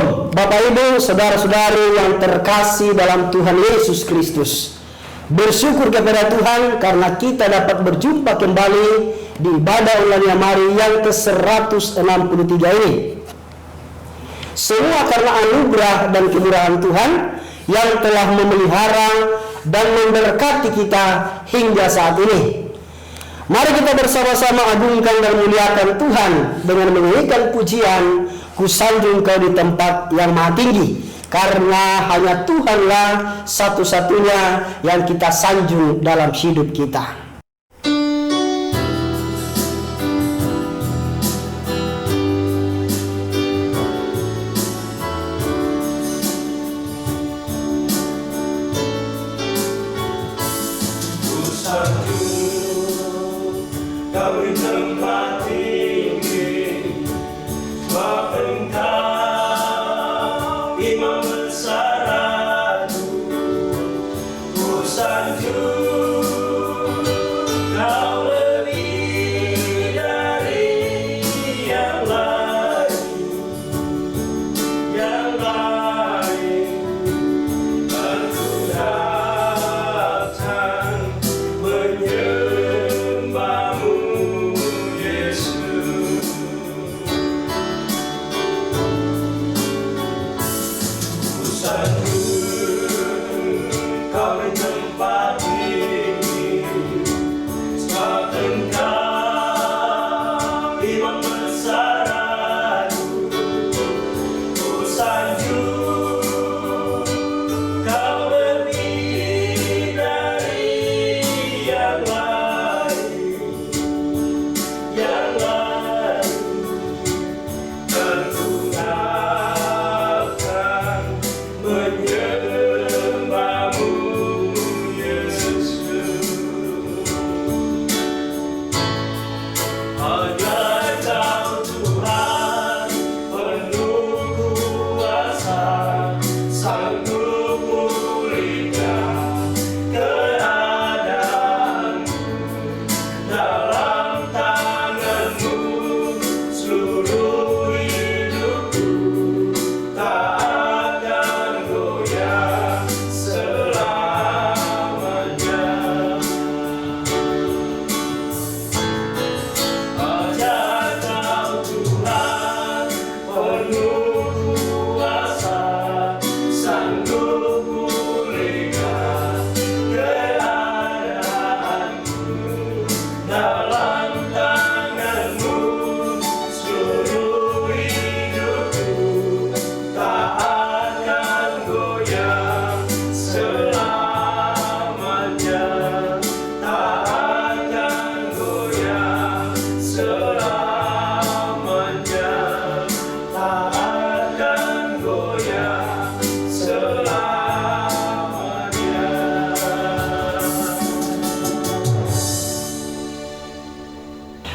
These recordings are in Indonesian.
Shalom, Bapak Ibu, saudara-saudari yang terkasih dalam Tuhan Yesus Kristus. Bersyukur kepada Tuhan karena kita dapat berjumpa kembali di ibadah online Yamari yang ke-163 ini. Semua karena anugerah dan kemurahan Tuhan yang telah memelihara dan memberkati kita hingga saat ini. Mari kita bersama-sama agungkan dan muliakan Tuhan dengan menyanyikan pujian Ku sanjung Kau di tempat yang maha tinggi, karena hanya Tuhanlah satu-satunya yang kita sanjung dalam hidup kita.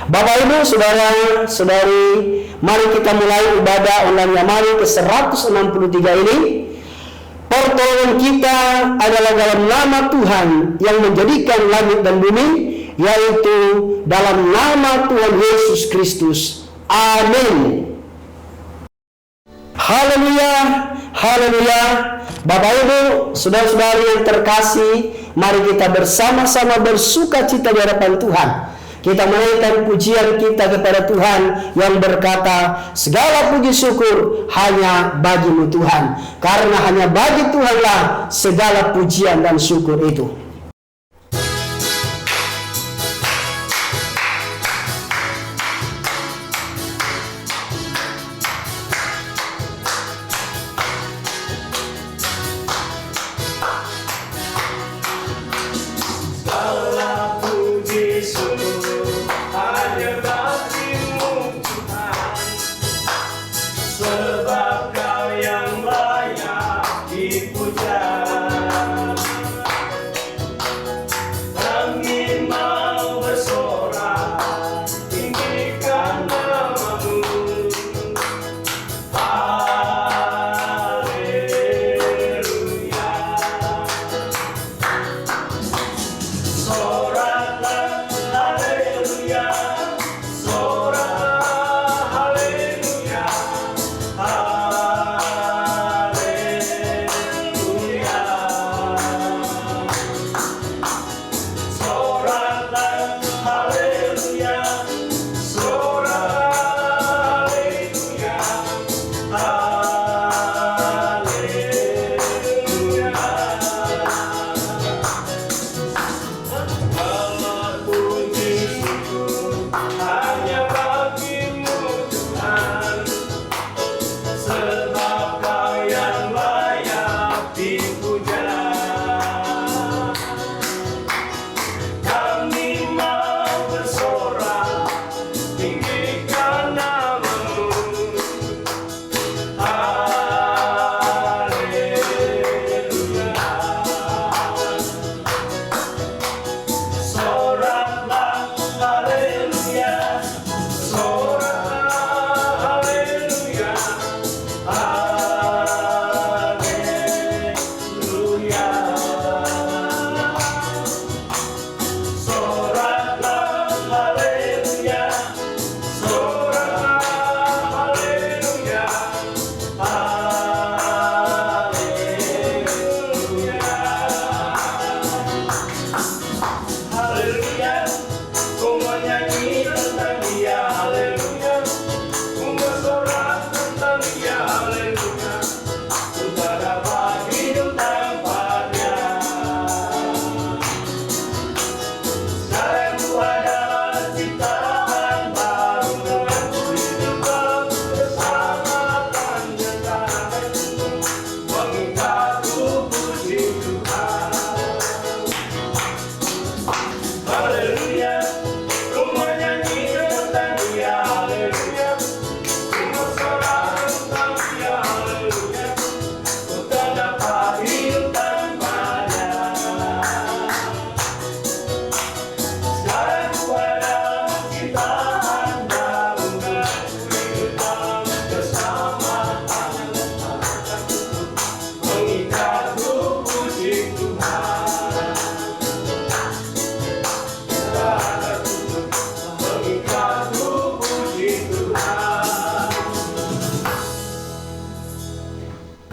Bapak Ibu, saudara-saudari, mari kita mulai ibadah online Yamari ke-163 ini. Pertolongan kita adalah dalam nama Tuhan yang menjadikan langit dan bumi, yaitu dalam nama Tuhan Yesus Kristus. Amin. Haleluya, haleluya. Bapak Ibu, saudara-saudari yang terkasih, mari kita bersama-sama bersuka cita di hadapan Tuhan. Kita menaikkan pujian kita kepada Tuhan yang berkata, segala puji syukur hanya bagi-Mu Tuhan, karena hanya bagi Tuhanlah segala pujian dan syukur itu.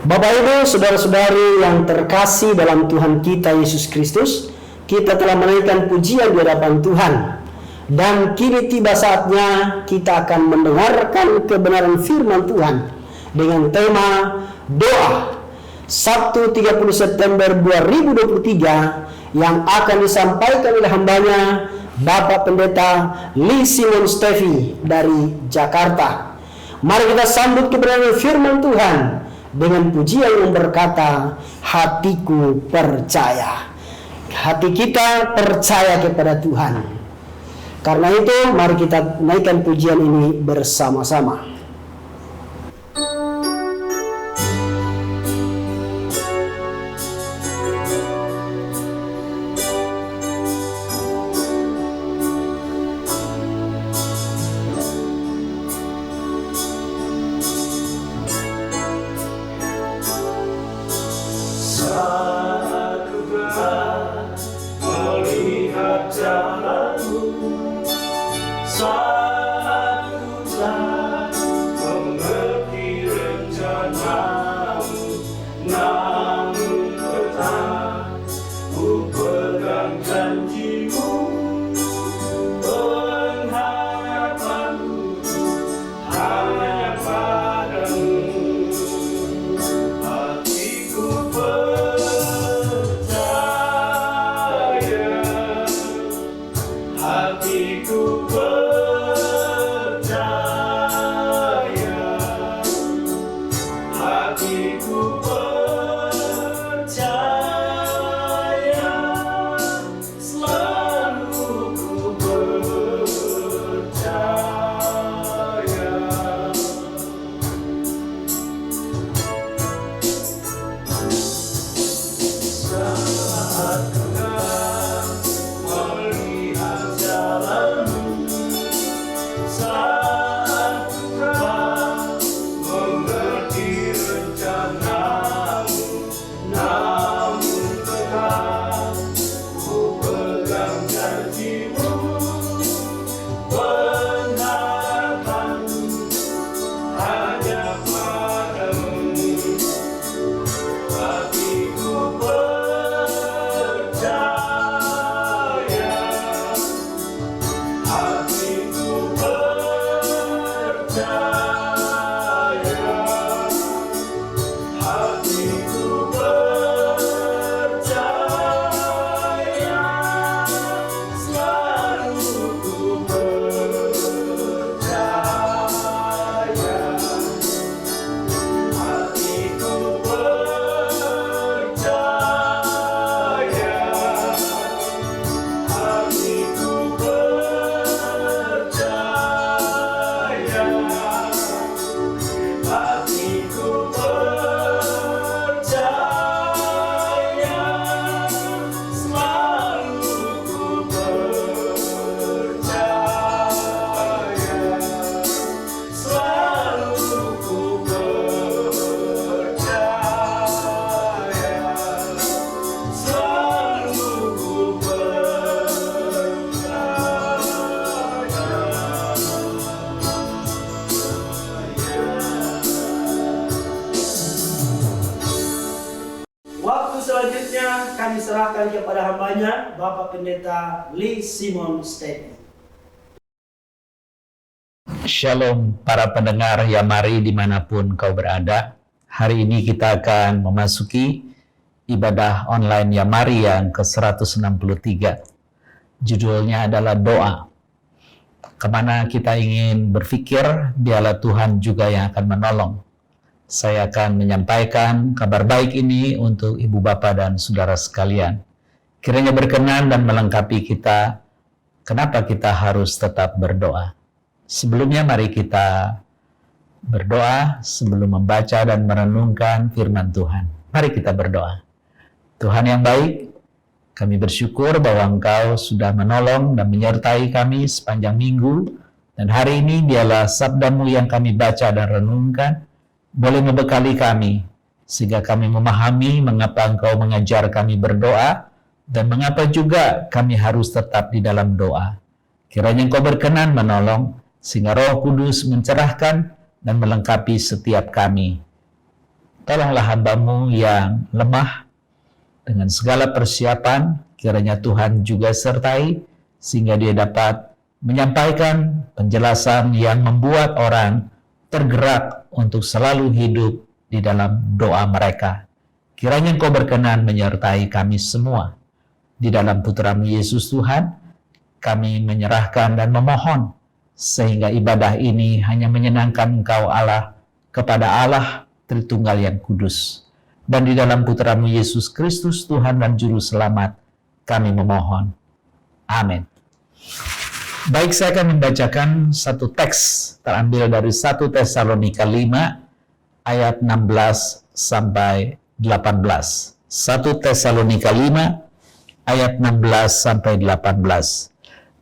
Bapak Ibu, saudara-saudari yang terkasih dalam Tuhan kita Yesus Kristus, kita telah menaikkan pujian di hadapan Tuhan. Dan kini tiba saatnya kita akan mendengarkan kebenaran firman Tuhan dengan tema doa. Sabtu 30 September 2023 yang akan disampaikan oleh hambanya Bapak Pendeta Lee Simon Stevi dari Jakarta. Mari kita sambut kebenaran firman Tuhan dengan pujian yang berkata, hatiku percaya. Hati kita percaya kepada Tuhan. Karena itu mari kita naikkan pujian ini bersama-sama. Selanjutnya kami serahkan kepada hambanya Bapak Pendeta Lee Simon Stevi. Shalom para pendengar Yamari dimanapun kau berada. Hari ini kita akan memasuki ibadah online Yamari yang ke-163. Judulnya adalah doa. Kemana kita ingin berpikir, dialah Tuhan juga yang akan menolong. Saya akan menyampaikan kabar baik ini untuk ibu bapak dan saudara sekalian. Kiranya berkenan dan melengkapi kita, kenapa kita harus tetap berdoa. Sebelumnya mari kita berdoa sebelum membaca dan merenungkan firman Tuhan. Mari kita berdoa. Tuhan yang baik, kami bersyukur bahwa Engkau sudah menolong dan menyertai kami sepanjang minggu, dan hari ini dialah sabda-Mu yang kami baca dan renungkan, boleh membekali kami, sehingga kami memahami mengapa Engkau mengajar kami berdoa, dan mengapa juga kami harus tetap di dalam doa. Kiranya Engkau berkenan menolong, sehingga Roh Kudus mencerahkan dan melengkapi setiap kami. tolonglah hamba-Mu yang lemah dengan segala persiapan, kiranya Tuhan juga sertai, sehingga dia dapat menyampaikan penjelasan yang membuat orang tergerak untuk selalu hidup di dalam doa mereka. Kiranya Engkau berkenan menyertai kami semua. Di dalam Putra-Mu Yesus Tuhan, kami menyerahkan dan memohon, sehingga ibadah ini hanya menyenangkan Engkau Allah, kepada Allah Tritunggal yang kudus. Dan di dalam Putra-Mu Yesus Kristus Tuhan dan Juru Selamat, kami memohon. Amin. Baik, saya akan membacakan satu teks terambil dari 1 Tesalonika 5 ayat 16 sampai 18. 1 Tesalonika 5 ayat 16 sampai 18.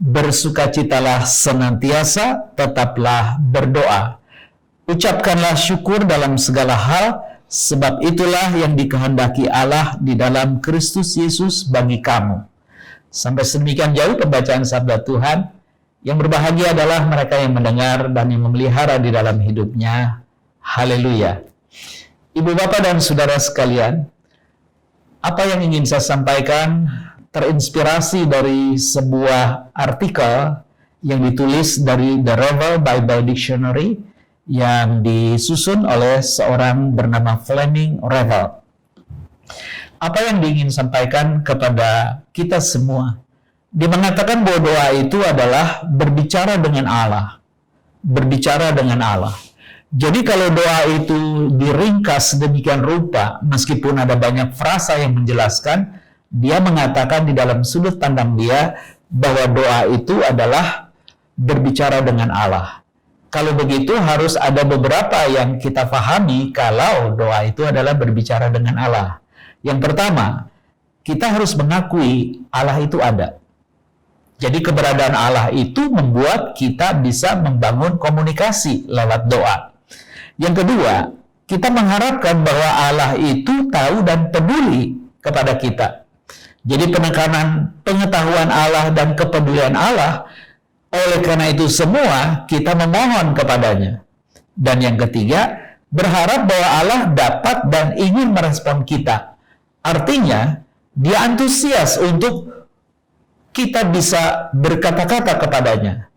Bersukacitalah senantiasa, tetaplah berdoa. Ucapkanlah syukur dalam segala hal, sebab itulah yang dikehendaki Allah di dalam Kristus Yesus bagi kamu. Sampai sedemikian jauh pembacaan sabda Tuhan. Yang berbahagia adalah mereka yang mendengar dan yang memelihara di dalam hidupnya. Haleluya. Ibu, bapak, dan saudara sekalian, apa yang ingin saya sampaikan terinspirasi dari sebuah artikel yang ditulis dari The Revel Bible Dictionary yang disusun oleh seorang bernama Fleming Revel. Apa yang diingin sampaikan kepada kita semua? Dia mengatakan bahwa doa itu adalah berbicara dengan Allah. Berbicara dengan Allah. Jadi kalau doa itu diringkas demikian rupa, meskipun ada banyak frasa yang menjelaskan, dia mengatakan di dalam sudut pandang dia bahwa doa itu adalah berbicara dengan Allah. Kalau begitu harus ada beberapa yang kita pahami kalau doa itu adalah berbicara dengan Allah. Yang pertama, kita harus mengakui Allah itu ada. Jadi keberadaan Allah itu membuat kita bisa membangun komunikasi lewat doa. Yang kedua, kita mengharapkan bahwa Allah itu tahu dan peduli kepada kita. Jadi penekanan pengetahuan Allah dan kepedulian Allah, oleh karena itu semua kita memohon kepadanya. Dan yang ketiga, berharap bahwa Allah dapat dan ingin merespon kita. Artinya, dia antusias untuk kita bisa berkata-kata kepadanya.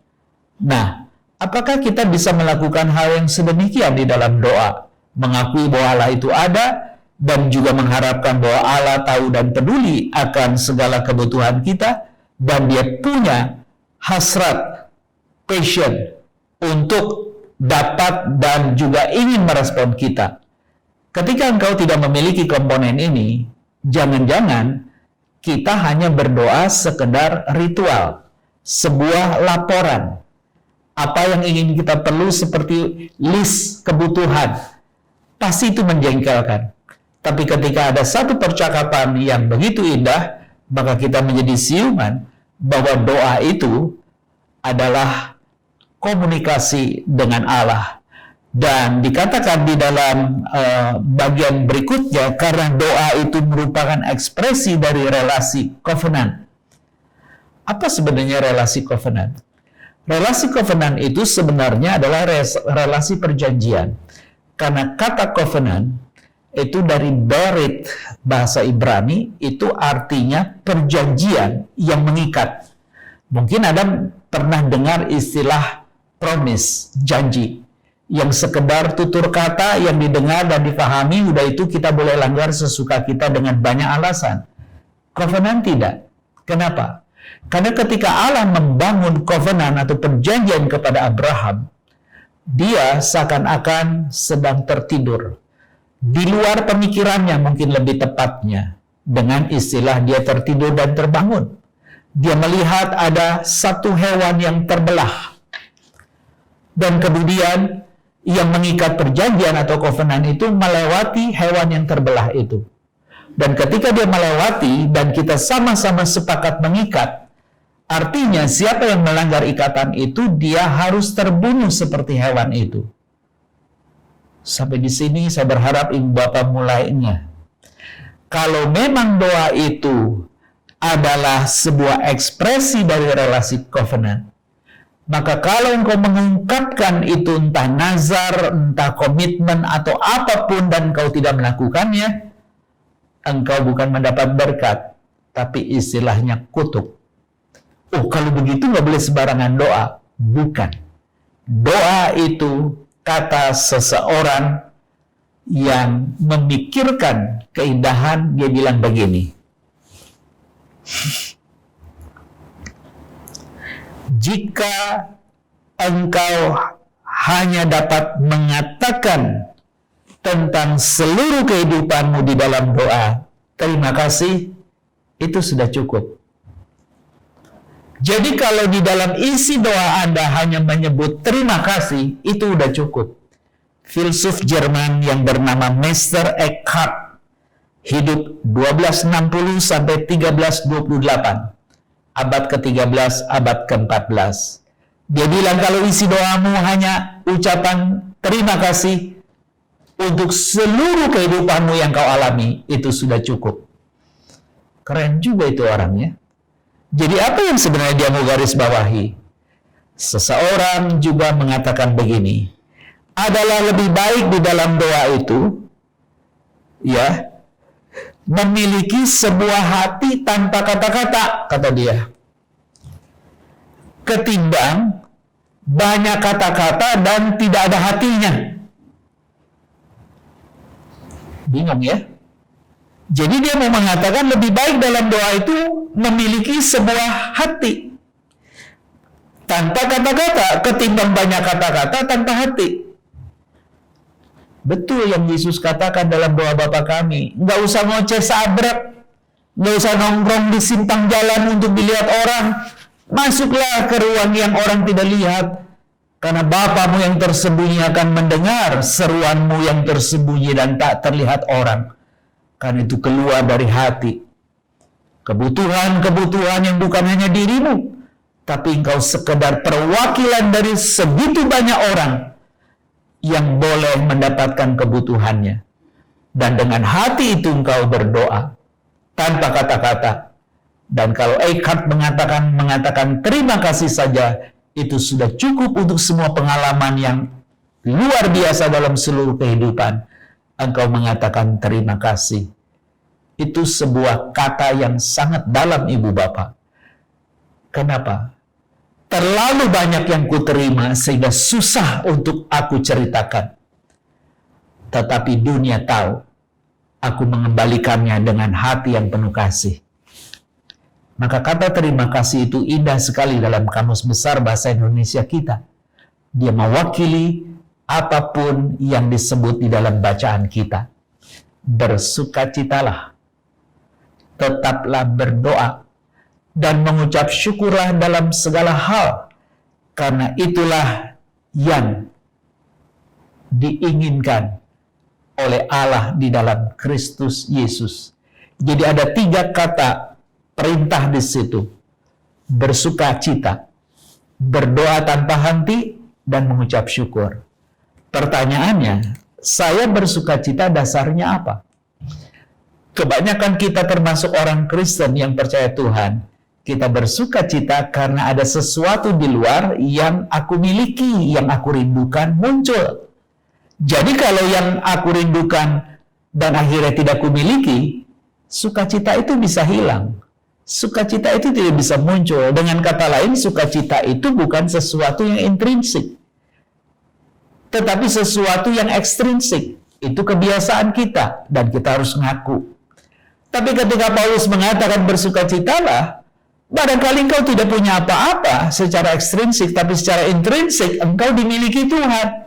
Nah, apakah kita bisa melakukan hal yang sedemikian di dalam doa? Mengakui bahwa Allah itu ada dan juga mengharapkan bahwa Allah tahu dan peduli akan segala kebutuhan kita dan dia punya hasrat, passion untuk dapat dan juga ingin merespon kita. Ketika engkau tidak memiliki komponen ini, jangan-jangan kita hanya berdoa sekedar ritual, sebuah laporan. Apa yang ingin kita perlu seperti list kebutuhan, pasti itu menjengkelkan. Tapi ketika ada satu percakapan yang begitu indah, maka kita menjadi siuman bahwa doa itu adalah komunikasi dengan Allah. Dan dikatakan di dalam bagian berikutnya, karena doa itu merupakan ekspresi dari relasi covenant. Apa sebenarnya relasi covenant? Relasi covenant itu sebenarnya adalah relasi perjanjian. Karena kata covenant itu dari berit bahasa Ibrani, itu artinya perjanjian yang mengikat. Mungkin Anda pernah dengar istilah promise, janji. Yang sekedar tutur kata yang didengar dan dipahami, udah itu kita boleh langgar sesuka kita dengan banyak alasan. Covenant tidak. Kenapa? Karena ketika Allah membangun covenant atau perjanjian kepada Abraham, dia seakan-akan sedang tertidur. Di luar pemikirannya mungkin lebih tepatnya. Dengan istilah dia tertidur dan terbangun. Dia melihat ada satu hewan yang terbelah. Dan kemudian yang mengikat perjanjian atau covenant itu melewati hewan yang terbelah itu. Dan ketika dia melewati dan kita sama-sama sepakat mengikat, artinya siapa yang melanggar ikatan itu, dia harus terbunuh seperti hewan itu. Sampai di sini saya berharap Ibu Bapak mulainya. Kalau memang doa itu adalah sebuah ekspresi dari relasi covenant, Maka kalau engkau mengungkapkan itu, entah nazar, entah komitmen, atau apapun, dan engkau tidak melakukannya, engkau bukan mendapat berkat, tapi istilahnya kutuk. Oh, kalau begitu nggak boleh sembarangan doa. Bukan. Doa itu kata seseorang yang memikirkan keindahan. Dia bilang begini, jika engkau hanya dapat mengatakan tentang seluruh kehidupanmu di dalam doa, terima kasih, itu sudah cukup. Jadi kalau di dalam isi doa Anda hanya menyebut terima kasih, itu udah cukup. Filsuf Jerman yang bernama Meister Eckhart, hidup 1260 sampai 1328, abad ke-13, abad ke-14. Dia bilang kalau isi doamu hanya ucapan terima kasih untuk seluruh kehidupanmu yang kau alami, itu sudah cukup. Keren juga itu orangnya. Jadi apa yang sebenarnya dia mau garis bawahi? Seseorang juga mengatakan begini, adalah lebih baik di dalam doa itu, ya, memiliki sebuah hati tanpa kata-kata, kata dia, ketimbang banyak kata-kata dan tidak ada hatinya. Bingung ya? Jadi dia mau mengatakan lebih baik dalam doa itu memiliki sebuah hati tanpa kata-kata ketimbang banyak kata-kata tanpa hati. Betul yang Yesus katakan dalam doa Bapa kami, nggak usah ngoceh sabrek, nggak usah nongkrong di simpang jalan untuk dilihat orang. Masuklah ke ruang yang orang tidak lihat, karena Bapamu yang tersembunyi akan mendengar seruanmu yang tersembunyi dan tak terlihat orang. Karena itu keluar dari hati. Kebutuhan-kebutuhan yang bukan hanya dirimu, tapi engkau sekedar perwakilan dari segitu banyak orang yang boleh mendapatkan kebutuhannya. Dan dengan hati itu engkau berdoa tanpa kata-kata. Dan kalau Eckhart mengatakan terima kasih saja, itu sudah cukup untuk semua pengalaman yang luar biasa dalam seluruh kehidupan. Engkau mengatakan terima kasih. Itu sebuah kata yang sangat dalam, Ibu Bapak. Kenapa? Terlalu banyak yang kuterima sehingga susah untuk aku ceritakan. Tetapi dunia tahu aku mengembalikannya dengan hati yang penuh kasih. Maka kata terima kasih itu indah sekali dalam Kamus Besar Bahasa Indonesia kita. Dia mewakili apapun yang disebut di dalam bacaan kita. Bersukacitalah, tetaplah berdoa, dan mengucap syukurlah dalam segala hal, karena itulah yang diinginkan oleh Allah di dalam Kristus Yesus. Jadi ada 3 kata perintah di situ: bersukacita, berdoa tanpa henti, dan mengucap syukur. Pertanyaannya, saya bersukacita dasarnya apa? Kebanyakan kita termasuk orang Kristen yang percaya Tuhan, kita bersukacita karena ada sesuatu di luar yang aku miliki, yang aku rindukan muncul. Jadi kalau yang aku rindukan dan akhirnya tidak aku miliki, sukacita itu bisa hilang. Sukacita itu tidak bisa muncul. Dengan kata lain, sukacita itu bukan sesuatu yang intrinsik, tetapi sesuatu yang ekstrinsik. Itu kebiasaan kita dan kita harus ngaku. Tapi ketika Paulus mengatakan bersukacitalah, barangkali engkau tidak punya apa-apa secara ekstrinsik, tapi secara intrinsik engkau dimiliki Tuhan.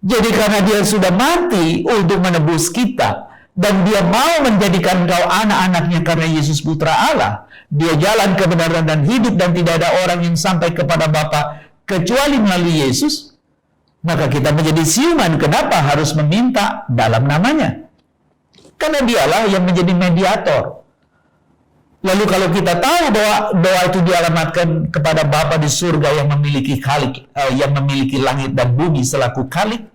Jadi karena dia sudah mati untuk menebus kita, dan dia mau menjadikan engkau anak-anaknya karena Yesus Putra Allah, dia jalan kebenaran dan hidup, dan tidak ada orang yang sampai kepada Bapa kecuali melalui Yesus, maka kita menjadi siuman. Kenapa harus meminta dalam namanya? Karena dialah yang menjadi mediator. Lalu kalau kita tahu bahwa doa itu dialamatkan kepada Bapa di surga yang memiliki yang memiliki langit dan bumi selaku khalik,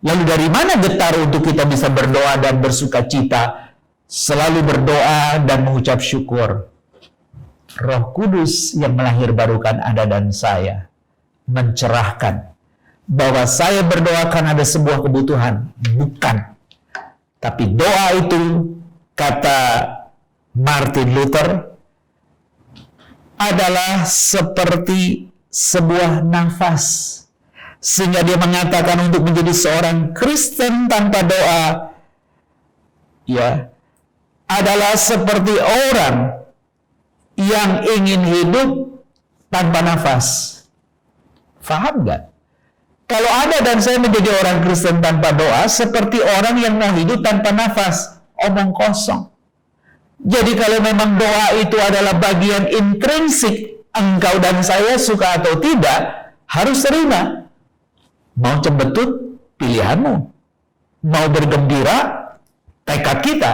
lalu dari mana getar untuk kita bisa berdoa dan bersukacita, selalu berdoa dan mengucap syukur? Roh Kudus yang melahirbarukan Anda dan saya. mencerahkan bahwa saya berdoa karena ada sebuah kebutuhan. Bukan. Tapi doa itu, kata Martin Luther, adalah seperti sebuah nafas. Sehingga dia mengatakan untuk menjadi seorang Kristen tanpa doa, ya, adalah seperti orang yang ingin hidup tanpa nafas. Faham nggak? Kalau Anda dan saya menjadi orang Kristen tanpa doa, seperti orang yang mau hidup tanpa nafas, omong kosong. Jadi kalau memang doa itu adalah bagian intrinsik, engkau dan saya suka atau tidak, harus terima. Mau cembetut, pilihanmu. Mau bergembira, tekad kita.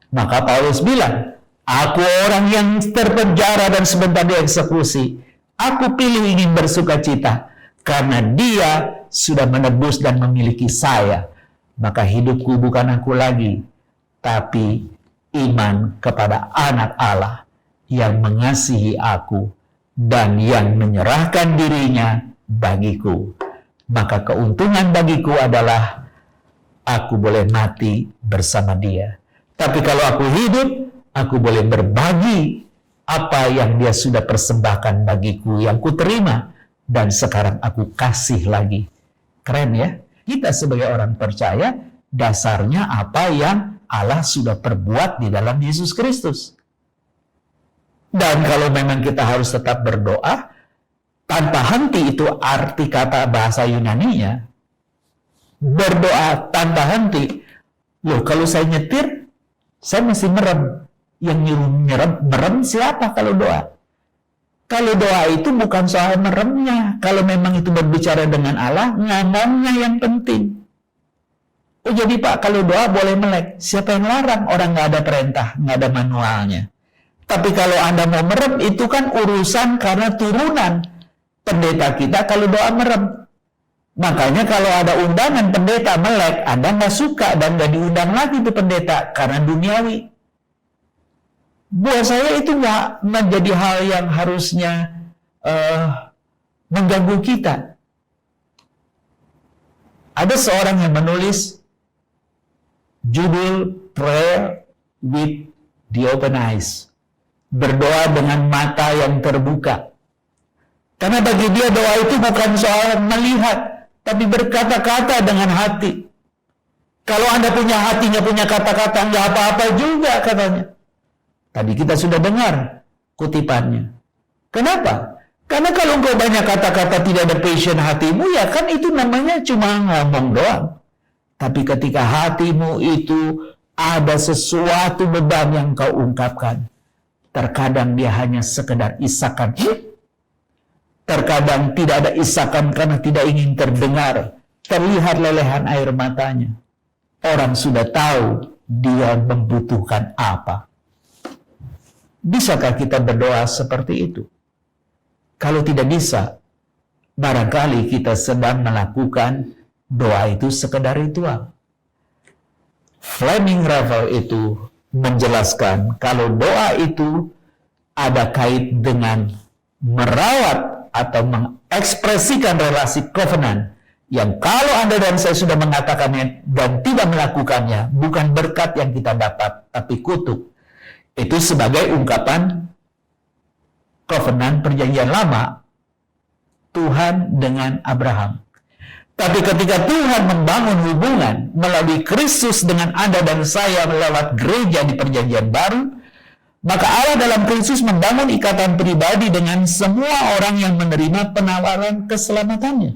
Maka Paulus bilang, aku orang yang terpenjara dan sebentar dieksekusi. Aku pilih ingin bersuka cita, karena dia sudah menebus dan memiliki saya. Maka hidupku bukan aku lagi, tapi iman kepada anak Allah yang mengasihi aku dan yang menyerahkan dirinya bagiku. Maka keuntungan bagiku adalah aku boleh mati bersama dia. Tapi kalau aku hidup, aku boleh berbagi apa yang dia sudah persembahkan bagiku, yang ku terima, dan sekarang aku kasih lagi. Keren ya? Kita sebagai orang percaya, dasarnya apa yang Allah sudah perbuat di dalam Yesus Kristus. Dan kalau memang kita harus tetap berdoa, tanpa henti itu arti kata bahasa Yunaninya. Berdoa tanpa henti. Loh, kalau saya nyetir, saya masih merem. Yang nyuruh merem siapa kalau doa? Kalau doa itu bukan soal meremnya. Kalau memang itu berbicara dengan Allah, ngomongnya yang penting. Oh jadi Pak, kalau doa boleh melek. Siapa yang larang? Orang nggak ada perintah, nggak ada manualnya. Tapi kalau Anda mau merem, itu kan urusan karena turunan pendeta kita kalau doa merem. Makanya kalau ada undangan pendeta melek, Anda nggak suka dan nggak diundang lagi itu pendeta karena duniawi. Buat saya itu nggak menjadi hal yang harusnya mengganggu kita. Ada seorang yang menulis judul Prayer with the Open Eyes. Berdoa dengan mata yang terbuka. Karena bagi dia doa itu bukan soal melihat, tapi berkata-kata dengan hati. Kalau Anda punya hati, nggak punya kata-kata, nggak apa-apa juga katanya. Tadi kita sudah dengar kutipannya. Kenapa? Karena kalau engkau banyak kata-kata tidak ada passion hatimu, ya kan itu namanya cuma ngomong doang. Tapi ketika hatimu itu ada sesuatu beban yang kau ungkapkan, terkadang dia hanya sekedar isakan. Terkadang tidak ada isakan karena tidak ingin terdengar. Terlihat lelehan air matanya. Orang sudah tahu dia membutuhkan apa. Bisakah kita berdoa seperti itu? Kalau tidak bisa, barangkali kita sedang melakukan doa itu sekedar ritual. Fleming Ravel itu menjelaskan kalau doa itu ada kait dengan merawat atau mengekspresikan relasi covenant yang kalau Anda dan saya sudah mengatakannya dan tidak melakukannya, bukan berkat yang kita dapat, tapi kutuk. Itu sebagai ungkapan covenant perjanjian lama Tuhan dengan Abraham. Tapi ketika Tuhan membangun hubungan melalui Kristus dengan Anda dan saya lewat gereja di perjanjian baru, maka Allah dalam Kristus membangun ikatan pribadi dengan semua orang yang menerima penawaran keselamatannya.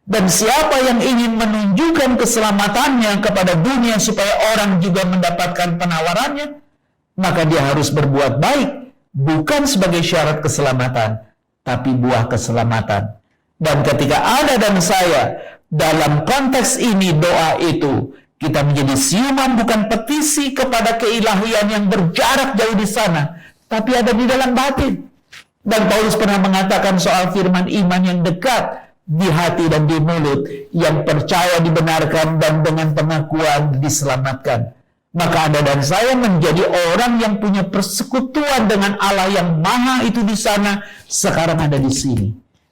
Dan siapa yang ingin menunjukkan keselamatannya kepada dunia supaya orang juga mendapatkan penawarannya, maka dia harus berbuat baik, bukan sebagai syarat keselamatan, tapi buah keselamatan. Dan ketika Anda dan saya dalam konteks ini doa itu, kita menjadi siuman bukan petisi kepada keilahian yang berjarak jauh di sana, tapi ada di dalam batin. Dan Paulus pernah mengatakan soal firman iman yang dekat di hati dan di mulut, yang percaya dibenarkan dan dengan pengakuan diselamatkan. Maka Anda dan saya menjadi orang yang punya persekutuan dengan Allah yang maha itu di sana, sekarang ada di sini.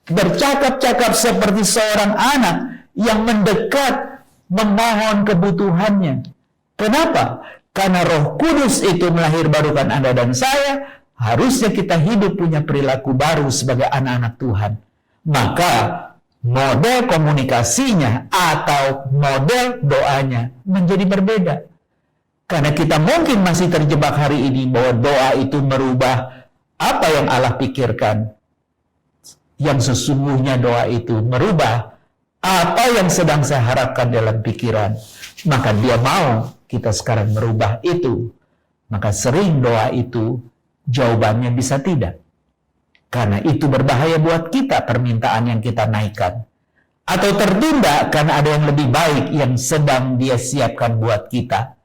bercakap-cakap seperti seorang anak yang mendekat memohon kebutuhannya. Kenapa? Karena Roh Kudus itu melahirbarukan Anda dan saya. Harusnya kita hidup punya perilaku baru sebagai anak-anak Tuhan. Maka model komunikasinya atau model doanya menjadi berbeda. Karena kita mungkin masih terjebak hari ini bahwa doa itu merubah apa yang Allah pikirkan. Yang sesungguhnya doa itu merubah apa yang sedang saya harapkan dalam pikiran. Maka dia mau kita sekarang merubah itu. Maka sering doa itu jawabannya bisa tidak. Karena itu berbahaya buat kita permintaan yang kita naikkan. Atau tertunda karena ada yang lebih baik yang sedang dia siapkan buat kita.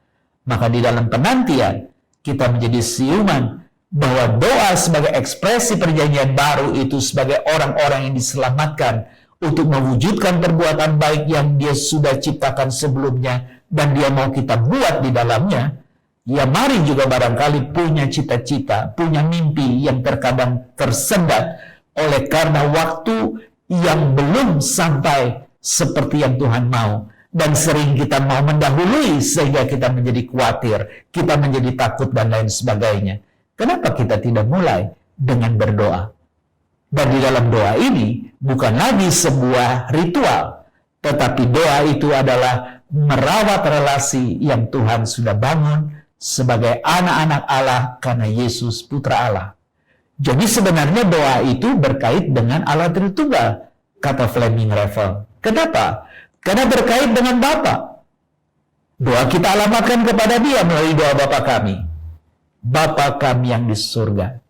Maka di dalam penantian kita menjadi siuman bahwa doa sebagai ekspresi perjanjian baru itu sebagai orang-orang yang diselamatkan untuk mewujudkan perbuatan baik yang dia sudah ciptakan sebelumnya dan dia mau kita buat di dalamnya. Ya mari juga barangkali punya cita-cita, punya mimpi yang terkadang tersendat oleh karena waktu yang belum sampai seperti yang Tuhan mau. Dan sering kita mau mendahului sehingga kita menjadi khawatir, kita menjadi takut dan lain sebagainya. Kenapa kita tidak mulai dengan berdoa? Dan di dalam doa ini bukan lagi sebuah ritual, tetapi doa itu adalah merawat relasi yang Tuhan sudah bangun sebagai anak-anak Allah karena Yesus Putra Allah. Jadi sebenarnya doa itu berkait dengan Allah Tritunggal, kata Fleming Revel. Kenapa? Karena berkait dengan Bapa. Doa kita alamatkan kepada Dia melalui doa Bapa kami. Bapa kami yang di surga,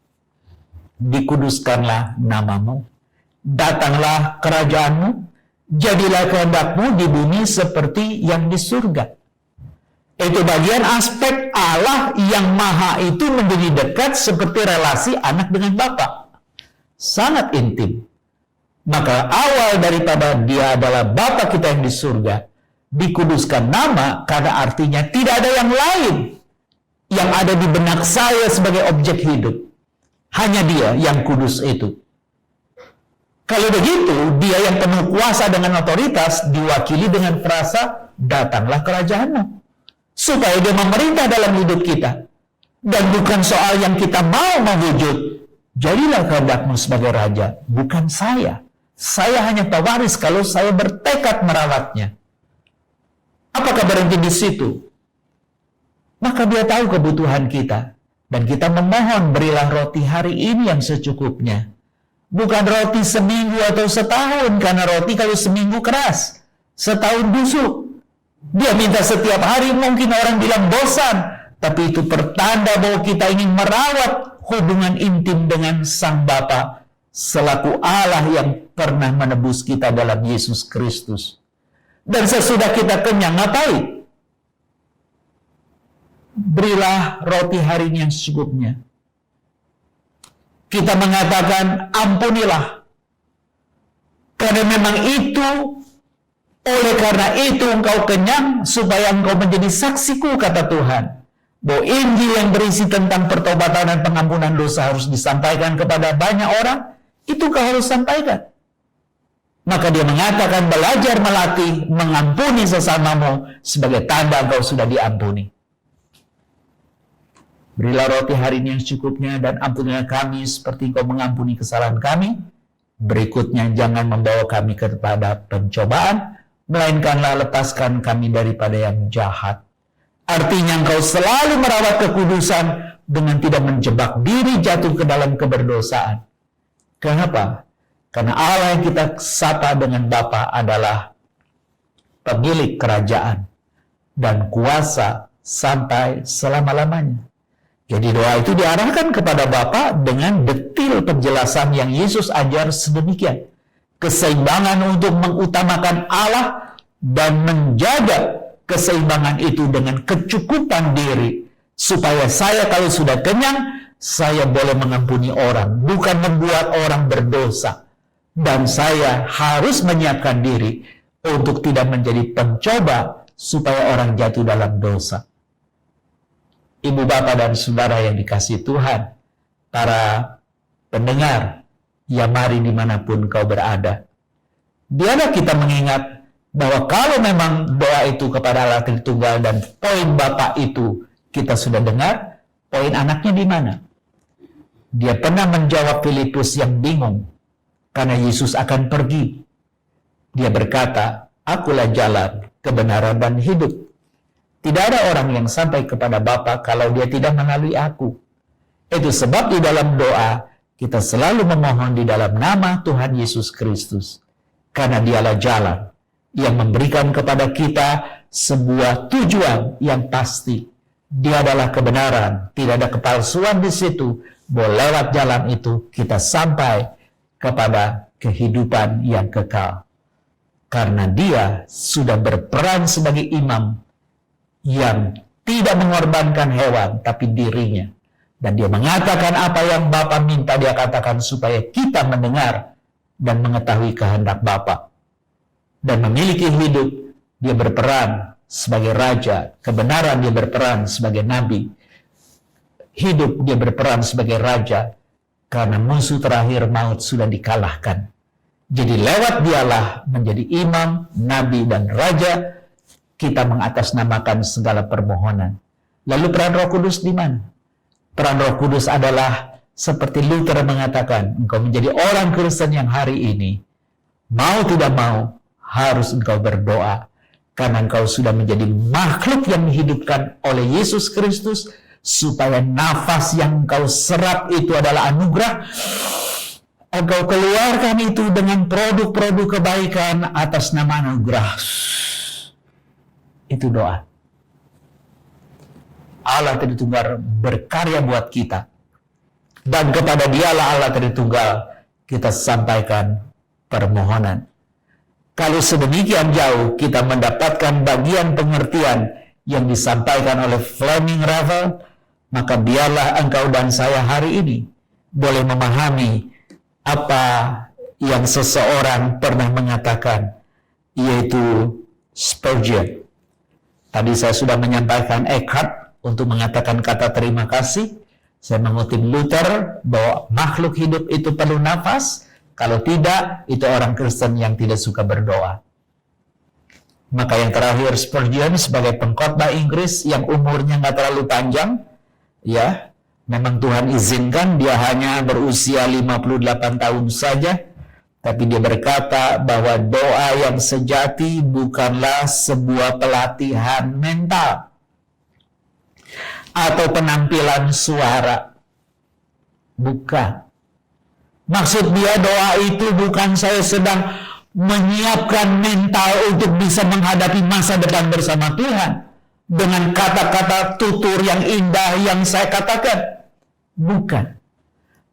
dikuduskanlah namamu, datanglah kerajaanmu, jadilah kehendak-Mu di bumi seperti yang di surga. Itu bagian aspek Allah yang maha itu menjadi dekat seperti relasi anak dengan Bapa. Sangat intim. Maka awal daripada Dia adalah Bapa kita yang di surga, dikuduskan nama karena artinya tidak ada yang lain yang ada di benak saya sebagai objek hidup. Hanya Dia yang kudus itu. Kalau begitu, Dia yang penuh kuasa dengan otoritas diwakili dengan frasa, datanglah kerajaan-Mu. Supaya Dia memerintah dalam hidup kita. Dan bukan soal yang kita mau mewujud. Jadilah kehendak-Mu sebagai raja, bukan saya. Saya hanya pewaris kalau saya bertekad merawatnya. Apakah berhenti di situ? Maka Dia tahu kebutuhan kita. Dan kita memohon berilah roti hari ini yang secukupnya. Bukan roti seminggu atau setahun. Karena roti kalau seminggu keras. Setahun busuk. Dia minta setiap hari, mungkin orang bilang bosan. Tapi itu pertanda bahwa kita ingin merawat hubungan intim dengan Sang Bapa selaku Allah yang pernah menebus kita dalam Yesus Kristus. Dan sesudah kita kenyang, ngapain? Berilah roti hari ini yang secukupnya. Kita mengatakan, ampunilah. Karena memang itu, oleh karena itu engkau kenyang, supaya engkau menjadi saksiku, kata Tuhan. Bahwa Injil yang berisi tentang pertobatan dan pengampunan dosa harus disampaikan kepada banyak orang. Itu kau harus sampaikan. Maka Dia mengatakan belajar melatih mengampuni sesamamu sebagai tanda engkau sudah diampuni. Berilah roti hari ini yang secukupnya dan ampunilah kami seperti engkau mengampuni kesalahan kami. Berikutnya jangan membawa kami kepada pencobaan, melainkanlah lepaskan kami daripada yang jahat. Artinya engkau selalu merawat kekudusan dengan tidak menjebak diri jatuh ke dalam keberdosaan. Kenapa? Karena Allah yang kita sapa dengan Bapa adalah pemilik kerajaan dan kuasa sampai selama-lamanya. Jadi doa itu diarahkan kepada Bapa dengan detil penjelasan yang Yesus ajar sedemikian. Keseimbangan untuk mengutamakan Allah dan menjaga keseimbangan itu dengan kecukupan diri. Supaya saya kalau sudah kenyang, saya boleh mengampuni orang, bukan membuat orang berdosa. Dan saya harus menyiapkan diri untuk tidak menjadi pencoba supaya orang jatuh dalam dosa. Ibu, bapak, dan saudara yang dikasihi Tuhan, para pendengar ya mari dimanapun kau berada. Biarlah kita mengingat bahwa kalau memang doa itu kepada Allah Tritunggal dan poin Bapa itu kita sudah dengar, poin anaknya di mana? Dia pernah menjawab Filipus yang bingung karena Yesus akan pergi. Dia berkata, akulah jalan, kebenaran, dan hidup. Tidak ada orang yang sampai kepada Bapa kalau dia tidak melalui aku. Itu sebab di dalam doa, kita selalu memohon di dalam nama Tuhan Yesus Kristus. Karena dialah jalan yang memberikan kepada kita sebuah tujuan yang pasti. Dia adalah kebenaran, tidak ada kepalsuan di situ. Bahwa lewat jalan itu kita sampai kepada kehidupan yang kekal. Karena dia sudah berperan sebagai imam yang tidak mengorbankan hewan, tapi dirinya. Dan dia mengatakan apa yang Bapa minta dia katakan supaya kita mendengar dan mengetahui kehendak Bapa. Dan memiliki hidup, dia berperan sebagai raja. Kebenaran dia berperan sebagai nabi. Hidup dia berperan sebagai raja. Karena musuh terakhir maut sudah dikalahkan. Jadi lewat dialah menjadi imam, nabi, dan raja, kita mengatasnamakan segala permohonan. Lalu peran Roh Kudus di mana? Peran Roh Kudus adalah seperti Luther mengatakan, engkau menjadi orang Kristen yang hari ini, mau tidak mau, harus engkau berdoa. Karena engkau sudah menjadi makhluk yang dihidupkan oleh Yesus Kristus, supaya nafas yang engkau serap itu adalah anugerah. Engkau keluarkan itu dengan produk-produk kebaikan atas nama anugerah. Itu doa. Allah Tritunggal berkarya buat kita. Dan kepada dialah Allah Tritunggal kita sampaikan permohonan. Kalau sedemikian jauh kita mendapatkan bagian pengertian yang disampaikan oleh Fleming Ravel, maka biarlah engkau dan saya hari ini boleh memahami apa yang seseorang pernah mengatakan, yaitu Spurgeon. Tadi saya sudah menyampaikan Eckhart untuk mengatakan kata terima kasih. Saya mengutip Luther bahwa makhluk hidup itu perlu nafas. Kalau tidak, itu orang Kristen yang tidak suka berdoa. Maka yang terakhir, Spurgeon sebagai pengkhotbah Inggris yang umurnya nggak terlalu panjang, ya, memang Tuhan izinkan dia hanya berusia 58 tahun saja, tapi dia berkata bahwa doa yang sejati bukanlah sebuah pelatihan mental atau penampilan suara. Bukan. Maksud dia doa itu bukan saya sedang menyiapkan mental untuk bisa menghadapi masa depan bersama Tuhan dengan kata-kata tutur yang indah yang saya katakan. Bukan.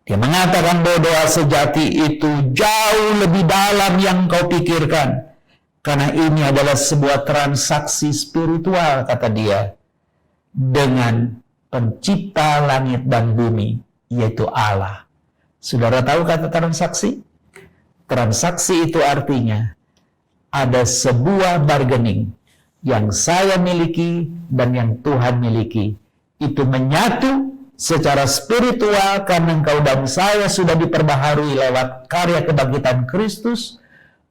Dia mengatakan bahwa doa sejati itu jauh lebih dalam yang kau pikirkan. Karena ini adalah sebuah transaksi spiritual, kata dia, dengan pencipta langit dan bumi, yaitu Allah. Saudara tahu kata transaksi? Transaksi itu artinya ada sebuah bargaining yang saya miliki dan yang Tuhan miliki. Itu menyatu secara spiritual karena engkau dan saya sudah diperbaharui lewat karya kebangkitan Kristus.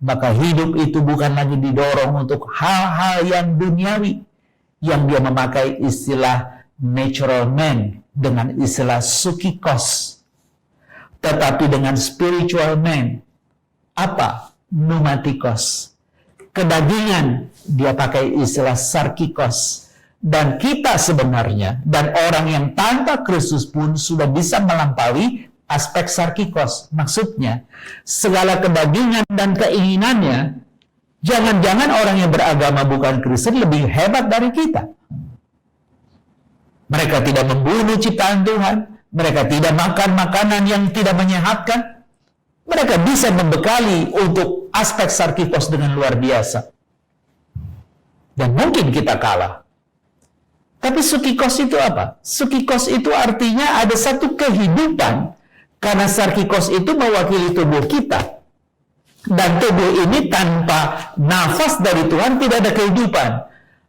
Maka hidup itu bukan lagi didorong untuk hal-hal yang duniawi, yang dia memakai istilah natural man dengan istilah sukikos. Tetapi dengan spiritual man, apa? Pneumatikos. Kedagingan, dia pakai istilah sarkikos. Dan kita sebenarnya, dan orang yang tanpa Kristus pun sudah bisa melampaui aspek sarkikos. Maksudnya, segala kedagingan dan keinginannya, jangan-jangan orang yang beragama bukan Kristen lebih hebat dari kita. Mereka tidak membunuh ciptaan Tuhan. Mereka tidak makan makanan yang tidak menyehatkan. Mereka bisa membekali untuk aspek sarkikos dengan luar biasa. Dan mungkin kita kalah. Tapi sukikos itu apa? Sukikos itu artinya ada satu kehidupan. Karena sarkikos itu mewakili tubuh kita. Dan tubuh ini tanpa nafas dari Tuhan tidak ada kehidupan.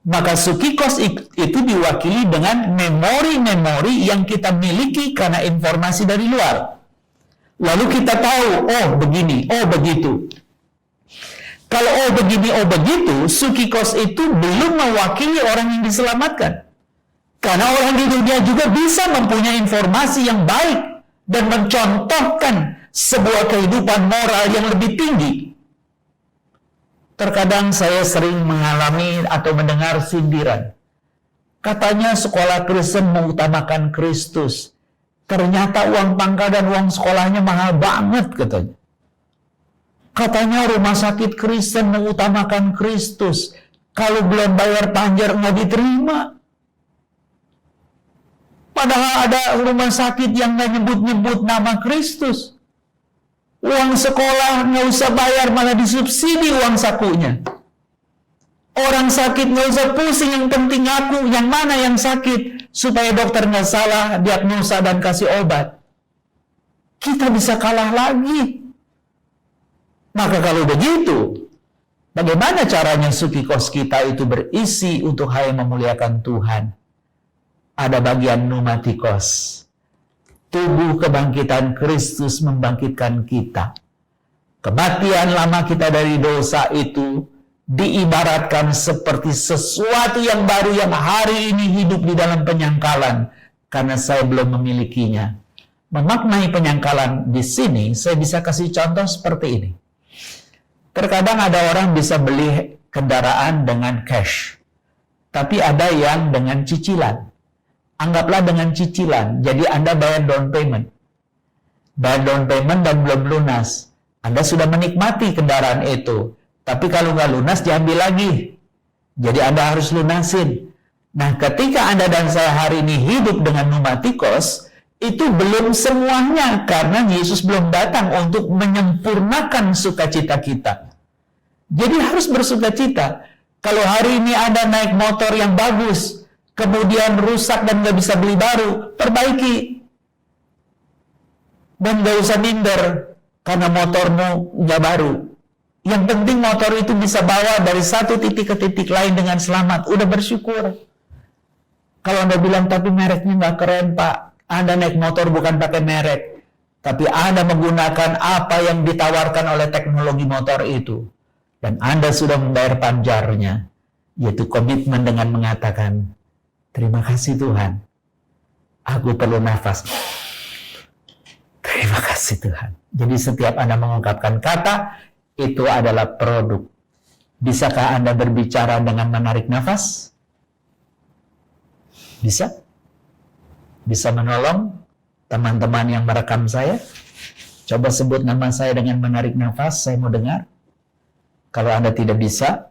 Maka sukikos itu diwakili dengan memori-memori yang kita miliki karena informasi dari luar. Lalu kita tahu, oh begini, oh begitu. Kalau oh begini, oh begitu, sukikos itu belum mewakili orang yang diselamatkan. Karena orang di dunia juga bisa mempunyai informasi yang baik dan mencontohkan sebuah kehidupan moral yang lebih tinggi. Terkadang saya sering mengalami atau mendengar sindiran. Katanya sekolah Kristen mengutamakan Kristus. Ternyata uang pangkal dan uang sekolahnya mahal banget katanya. Katanya rumah sakit Kristen mengutamakan Kristus. Kalau belum bayar panjar nggak diterima. Padahal ada rumah sakit yang nggak nyebut-nyebut nama Kristus. Uang sekolah nggak usah bayar, malah disubsidi uang sakunya. Orang sakit nggak usah pusing, yang penting aku, yang mana yang sakit. Supaya dokter nggak salah diagnosa dan kasih obat. Kita bisa kalah lagi. Maka kalau begitu, bagaimana caranya sukikos kita itu berisi untuk hal yang memuliakan Tuhan? Ada bagian pneumatikos. Tubuh kebangkitan Kristus membangkitkan kita. Kematian lama kita dari dosa itu diibaratkan seperti sesuatu yang baru yang hari ini hidup di dalam penyangkalan karena saya belum memilikinya. Memaknai penyangkalan di sini, saya bisa kasih contoh seperti ini. Terkadang ada orang bisa beli kendaraan dengan cash, tapi ada yang dengan cicilan. Anggaplah dengan cicilan, jadi Anda bayar down payment. Bayar down payment dan belum lunas. Anda sudah menikmati kendaraan itu, tapi kalau nggak lunas diambil lagi. Jadi Anda harus lunasin. Nah, ketika Anda dan saya hari ini hidup dengan pneumatikos, itu belum semuanya, karena Yesus belum datang untuk menyempurnakan sukacita kita. Jadi harus bersukacita. Kalau hari ini Anda naik motor yang bagus, kemudian rusak dan nggak bisa beli baru, perbaiki. Dan nggak usah minder karena motormu nggak baru. Yang penting motor itu bisa bawa dari satu titik ke titik lain dengan selamat. Udah bersyukur. Kalau Anda bilang, tapi mereknya nggak keren Pak. Anda naik motor bukan pakai merek, tapi Anda menggunakan apa yang ditawarkan oleh teknologi motor itu. Dan Anda sudah membayar panjarnya, yaitu komitmen dengan mengatakan, terima kasih Tuhan, aku perlu nafas. Terima kasih Tuhan. Jadi setiap Anda mengungkapkan kata, itu adalah produk. Bisakah Anda berbicara dengan menarik nafas? Bisa? Bisa menolong teman-teman yang merekam saya? Coba sebut nama saya dengan menarik nafas, saya mau dengar. Kalau Anda tidak bisa,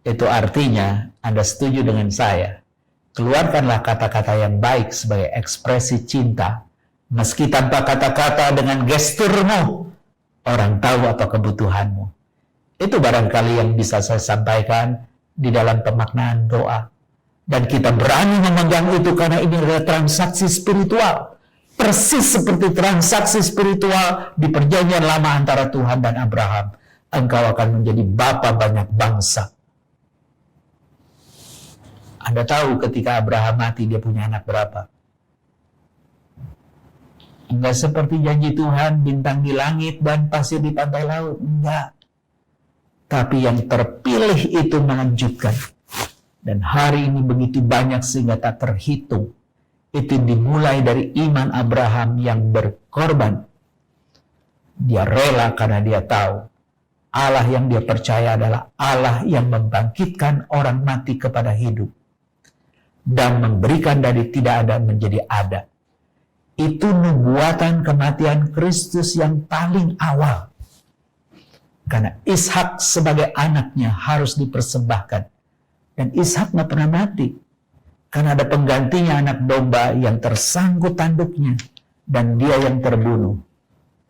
itu artinya Anda setuju dengan saya. Keluarkanlah kata-kata yang baik sebagai ekspresi cinta. Meski tanpa kata-kata, dengan gesturmu, orang tahu apa kebutuhanmu. Itu barangkali yang bisa saya sampaikan di dalam pemaknaan doa. Dan kita berani memegang itu karena ini adalah transaksi spiritual. Persis seperti transaksi spiritual di perjanjian lama antara Tuhan dan Abraham. Engkau akan menjadi bapa banyak bangsa. Anda tahu ketika Abraham mati dia punya anak berapa? Enggak seperti janji Tuhan, bintang di langit dan pasir di pantai laut. Enggak. Tapi yang terpilih itu mengejutkan. Dan hari ini begitu banyak sehingga tak terhitung. Itu dimulai dari iman Abraham yang berkorban. Dia rela karena dia tahu Allah yang dia percaya adalah Allah yang membangkitkan orang mati kepada hidup. Dan memberikan dari tidak ada menjadi ada. Itu nubuatan kematian Kristus yang paling awal. Karena Ishak sebagai anaknya harus dipersembahkan. Dan Ishak nggak pernah mati. Karena ada penggantinya anak domba yang tersangkut tanduknya. Dan dia yang terbunuh.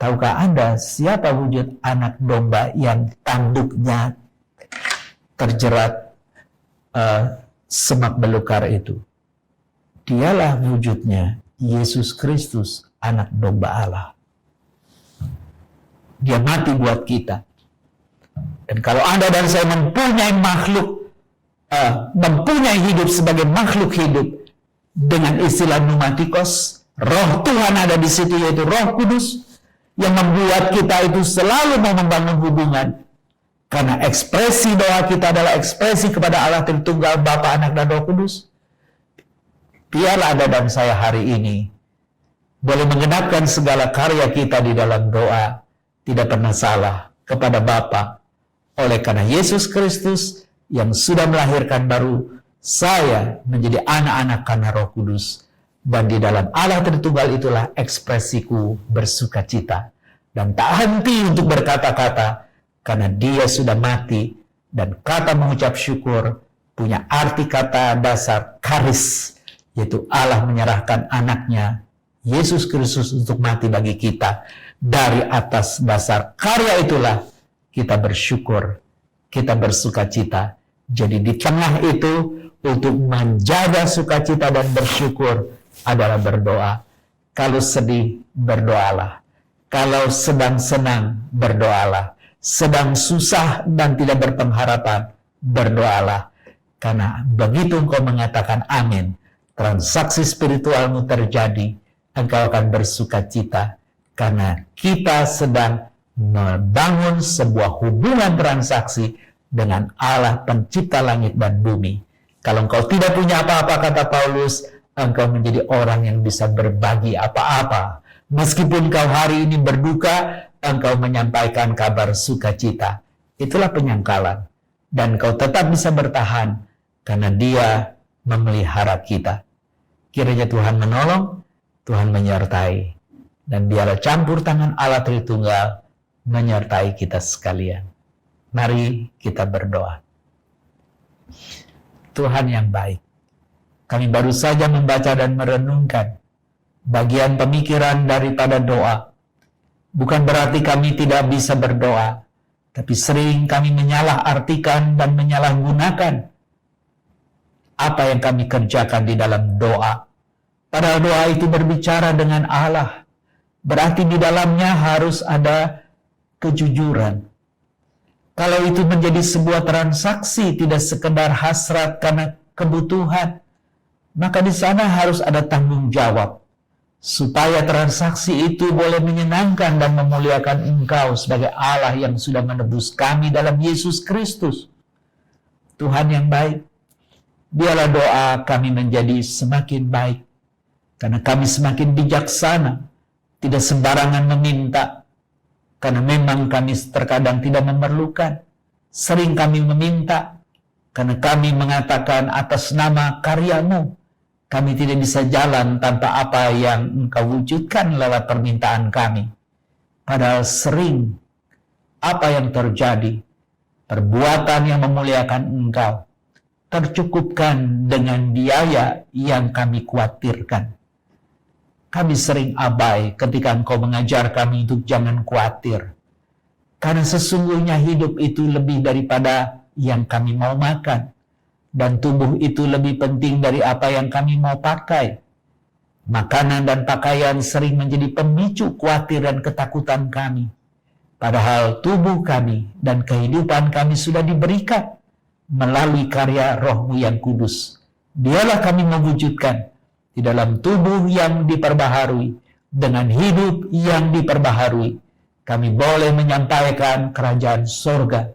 Tahukah Anda siapa wujud anak domba yang tanduknya terjerat semak belukar itu? Dialah wujudnya Yesus Kristus, anak domba Allah. Dia mati buat kita. Dan kalau Anda dan saya mempunyai mempunyai hidup sebagai makhluk hidup dengan istilah pneumatikos, roh Tuhan ada di situ, yaitu Roh Kudus yang membuat kita itu selalu mau membangun hubungan. Karena ekspresi doa kita adalah ekspresi kepada Allah Tritunggal, Bapa, Anak, dan Roh Kudus. Biarlah Anda dan saya hari ini boleh menggenapkan segala karya kita di dalam doa, tidak pernah salah kepada Bapa. Oleh karena Yesus Kristus yang sudah melahirkan baru saya menjadi anak-anak karena Roh Kudus. Dan di dalam Allah Tritunggal itulah ekspresiku bersukacita. Dan tak henti untuk berkata-kata, karena Dia sudah mati. Dan kata mengucap syukur punya arti kata dasar karis, yaitu Allah menyerahkan anaknya Yesus Kristus untuk mati bagi kita. Dari atas dasar karya itulah kita bersyukur, kita bersukacita. Jadi di tengah itu, untuk menjaga sukacita dan bersyukur adalah berdoa. Kalau sedih, berdoalah. Kalau sedang senang, berdoalah. Sedang susah dan tidak berpengharapan, berdoalah. Karena begitu engkau mengatakan amin, transaksi spiritualmu terjadi, engkau akan bersukacita. Karena kita sedang membangun sebuah hubungan transaksi dengan Allah pencipta langit dan bumi. Kalau engkau tidak punya apa-apa, kata Paulus, engkau menjadi orang yang bisa berbagi apa-apa. Meskipun kau hari ini berduka, engkau menyampaikan kabar sukacita. Itulah penyangkalan. Dan kau tetap bisa bertahan karena Dia memelihara kita. Kiranya Tuhan menolong, Tuhan menyertai. Dan biarlah campur tangan Allah Tritunggal menyertai kita sekalian. Mari kita berdoa. Tuhan yang baik, kami baru saja membaca dan merenungkan bagian pemikiran daripada doa. Bukan berarti kami tidak bisa berdoa, tapi sering kami menyalahartikan dan menyalahgunakan apa yang kami kerjakan di dalam doa. Padahal doa itu berbicara dengan Allah. Berarti di dalamnya harus ada kejujuran. Kalau itu menjadi sebuah transaksi, tidak sekedar hasrat karena kebutuhan, maka di sana harus ada tanggung jawab. Supaya transaksi itu boleh menyenangkan dan memuliakan Engkau sebagai Allah yang sudah menebus kami dalam Yesus Kristus. Tuhan yang baik, biarlah doa kami menjadi semakin baik. Karena kami semakin bijaksana, tidak sembarangan meminta. Karena memang kami terkadang tidak memerlukan. Sering kami meminta. Karena kami mengatakan atas nama karya-Mu, kami tidak bisa jalan tanpa apa yang Engkau wujudkan lewat permintaan kami. Padahal sering apa yang terjadi, perbuatan yang memuliakan Engkau, tercukupkan dengan biaya yang kami khawatirkan. Kami sering abai ketika Engkau mengajar kami untuk jangan khawatir. Karena sesungguhnya hidup itu lebih daripada yang kami mau makan. Dan tubuh itu lebih penting dari apa yang kami mau pakai. Makanan dan pakaian sering menjadi pemicu khawatir dan ketakutan kami. Padahal tubuh kami dan kehidupan kami sudah diberikan melalui karya Roh-Mu yang kudus. Dialah kami mewujudkan di dalam tubuh yang diperbaharui, dengan hidup yang diperbaharui. Kami boleh menyampaikan kerajaan sorga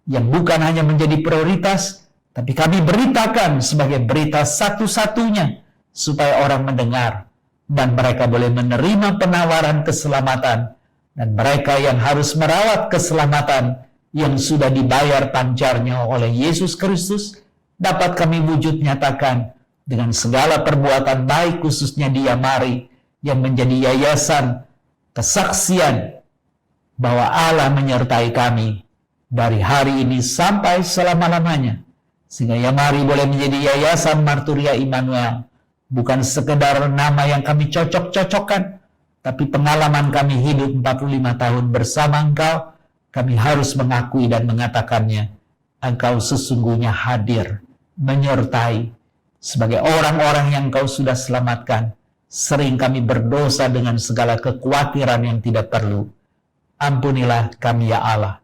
yang bukan hanya menjadi prioritas, tapi kami beritakan sebagai berita satu-satunya supaya orang mendengar dan mereka boleh menerima penawaran keselamatan, dan mereka yang harus merawat keselamatan yang sudah dibayar panjarnya oleh Yesus Kristus dapat kami wujud nyatakan dengan segala perbuatan baik, khususnya di Yamari yang menjadi yayasan kesaksian bahwa Allah menyertai kami dari hari ini sampai selama-lamanya. Sehingga Yamari boleh menjadi yayasan Marturia Immanuel, bukan sekedar nama yang kami cocok-cocokkan, tapi pengalaman kami hidup 45 tahun bersama Engkau, kami harus mengakui dan mengatakannya. Engkau sesungguhnya hadir, menyertai, sebagai orang-orang yang Engkau sudah selamatkan. Sering kami berdosa dengan segala kekhawatiran yang tidak perlu. Ampunilah kami ya Allah.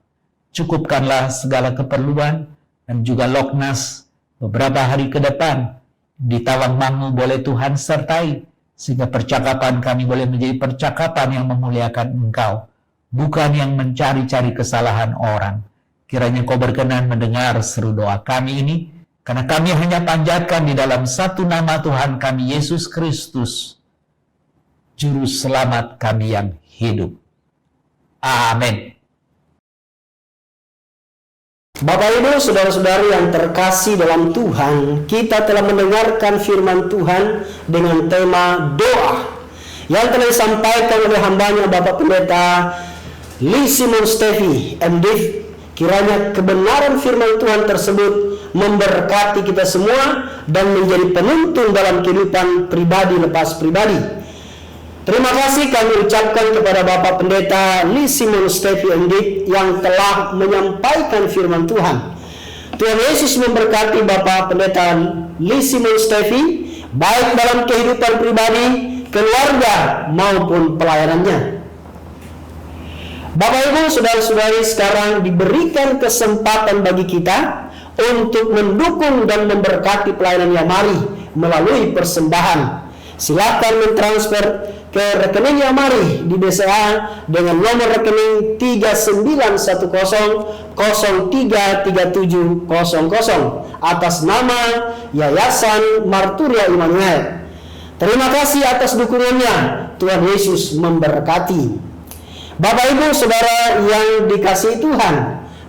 Cukupkanlah segala keperluan dan juga Loknas beberapa hari ke depan. Di Tawangmangu boleh Tuhan sertai, sehingga percakapan kami boleh menjadi percakapan yang memuliakan Engkau. bukan yang mencari-cari kesalahan orang. Kiranya Engkau berkenan mendengar seru doa kami ini, karena kami hanya panjatkan di dalam satu nama Tuhan kami, Yesus Kristus, Juru Selamat kami yang hidup. Amin. Bapak Ibu, saudara-saudari yang terkasih dalam Tuhan, kita telah mendengarkan firman Tuhan dengan tema doa yang telah disampaikan oleh hambanya Bapak Pendeta Lee Simon Steffi, MD. Kiranya kebenaran firman Tuhan tersebut memberkati kita semua dan menjadi penuntun dalam kehidupan pribadi lepas pribadi. Terima kasih kami ucapkan kepada Bapak Pendeta Lee Simon Steffi MD yang telah menyampaikan firman Tuhan. Tuhan Yesus memberkati Bapak Pendeta Lee Simon Steffi baik dalam kehidupan pribadi, keluarga maupun pelayanannya. Bapak Ibu, saudara-saudari, sekarang diberikan kesempatan bagi kita untuk mendukung dan memberkati pelayanan Yamari melalui persembahan. Silakan mentransfer ke rekening Yamari di BCA dengan nomor rekening 3910033700 atas nama Yayasan Marturia Immanuel. Terima kasih atas dukungannya. Tuhan Yesus memberkati. Bapak Ibu Saudara yang dikasihi Tuhan,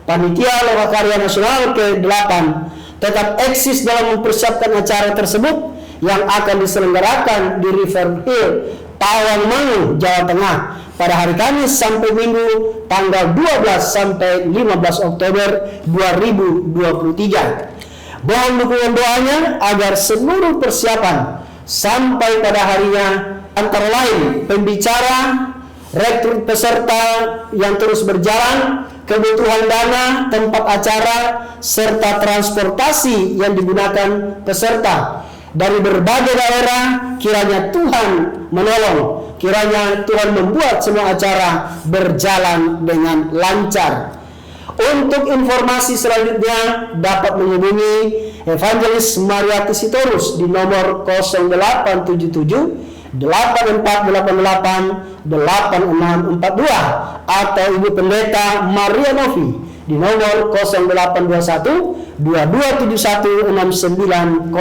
Panitia Lokakarya Nasional ke-8 tetap eksis dalam mempersiapkan acara tersebut yang akan diselenggarakan di River Hill, Tawangmangu, Jawa Tengah pada hari Kamis sampai Minggu tanggal 12 sampai 15 Oktober 2023. Mohon dukungan doanya agar seluruh persiapan sampai pada harinya, antara lain pembicara, rekrut peserta yang terus berjalan, kebutuhan dana, tempat acara, serta transportasi yang digunakan peserta dari berbagai daerah. Kiranya Tuhan menolong, kiranya Tuhan membuat semua acara berjalan dengan lancar. Untuk informasi selanjutnya dapat menghubungi Evangelis Mariati Sitorus di nomor 0877 8488 8642 atau Ibu Pendeta Maria Novi di nomor 0821 2271 6908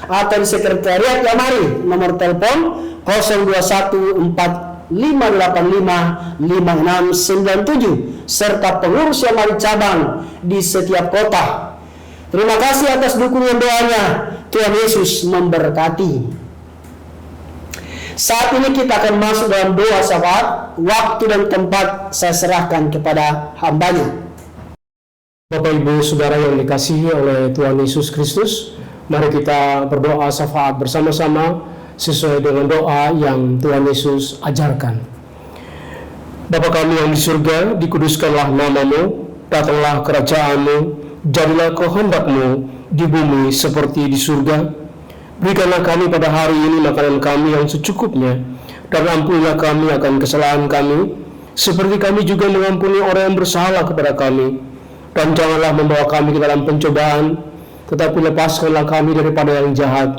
atau di Sekretariat Yamari nomor telepon 0214 585 5697 serta pengurus Yamari cabang di setiap kota. Terima kasih atas dukungan doanya. Tuhan Yesus memberkati. Saat ini kita akan masuk dalam doa syafaat. Waktu dan tempat saya serahkan kepada hambanya. Bapak Ibu Saudara yang dikasihi oleh Tuhan Yesus Kristus, mari kita berdoa syafaat bersama-sama sesuai dengan doa yang Tuhan Yesus ajarkan. Bapa kami yang di surga, dikuduskanlah namamu, datanglah kerajaanmu, jadilah kehendak-mu di bumi seperti di surga. Berikanlah kami pada hari ini makanan kami yang secukupnya, dan ampunilah kami akan kesalahan kami, seperti kami juga mengampuni orang yang bersalah kepada kami. Dan janganlah membawa kami ke dalam pencobaan, tetapi lepaskanlah kami daripada yang jahat.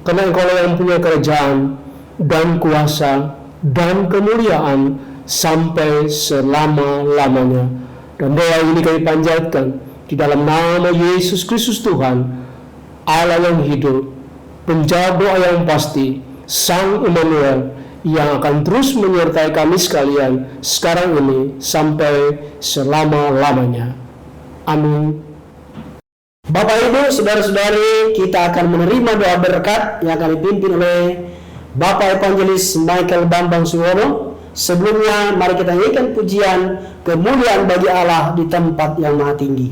Karena Engkau yang punya kerajaan, dan kuasa, dan kemuliaan, sampai selama-lamanya. Dan doa ini kami panjatkan di dalam nama Yesus Kristus Tuhan, Allah yang hidup, penjawab doa yang pasti, Sang Immanuel, yang akan terus menyertai kami sekalian sekarang ini sampai selama-lamanya. Amin. Bapak Ibu, saudara-saudari, kita akan menerima doa berkat yang akan dipimpin oleh Bapak Evangelis Michael Bambang Suwono. Sebelumnya, mari kita nyanyikan pujian kemuliaan bagi Allah di tempat yang maha tinggi.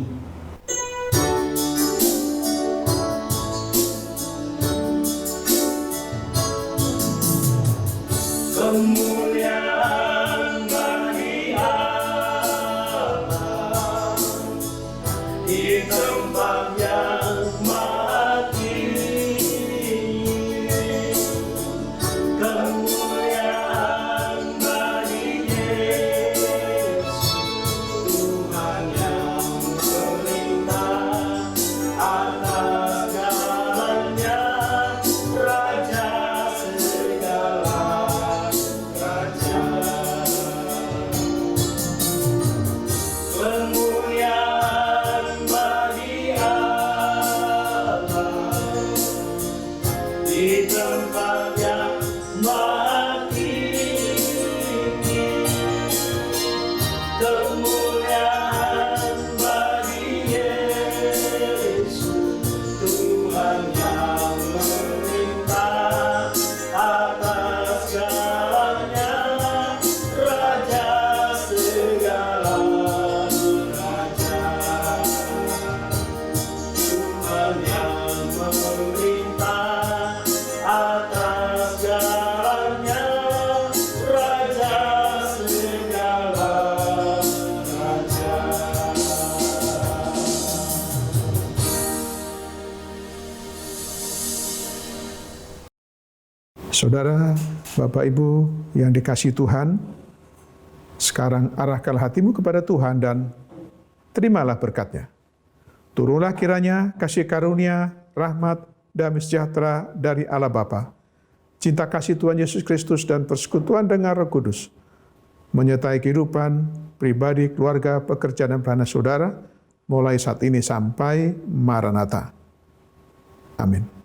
Kemuliaan bagi Allah di tempat yang maha tinggi. Kemuliaan bagi Yesus, Tuhan yang perintah atas segalanya, Raja segala tempat yang maha tinggi. Kemuliaan bagi Yesus, Tuhan yang memerintah atas segalanya, Raja segala raja. Tuhan yang memerintah atas segalanya, Raja segala raja. Saudara, Bapak Ibu yang dikasihi Tuhan, sekarang arahkanlah hatimu kepada Tuhan dan terimalah berkat-Nya. Turunlah kiranya kasih karunia, rahmat, damai sejahtera dari Allah Bapa, cinta kasih Tuhan Yesus Kristus dan persekutuan dengan Roh Kudus menyertai kehidupan pribadi, keluarga, pekerjaan dan pelayanan saudara mulai saat ini sampai Maranatha. Amin.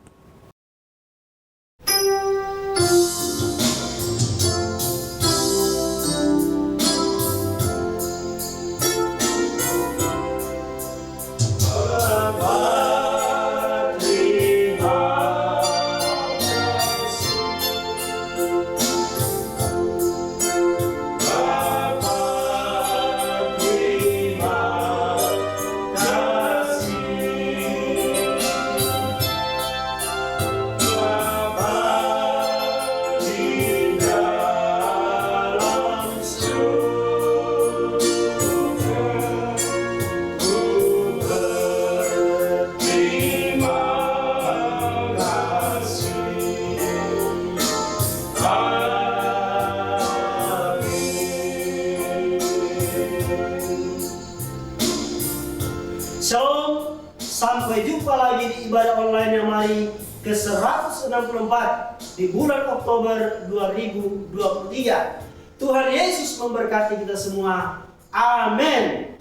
Shalom, sampai jumpa lagi di ibadah online yang mari ke-164 di bulan Oktober 2023. Tuhan Yesus memberkati kita semua. Amin.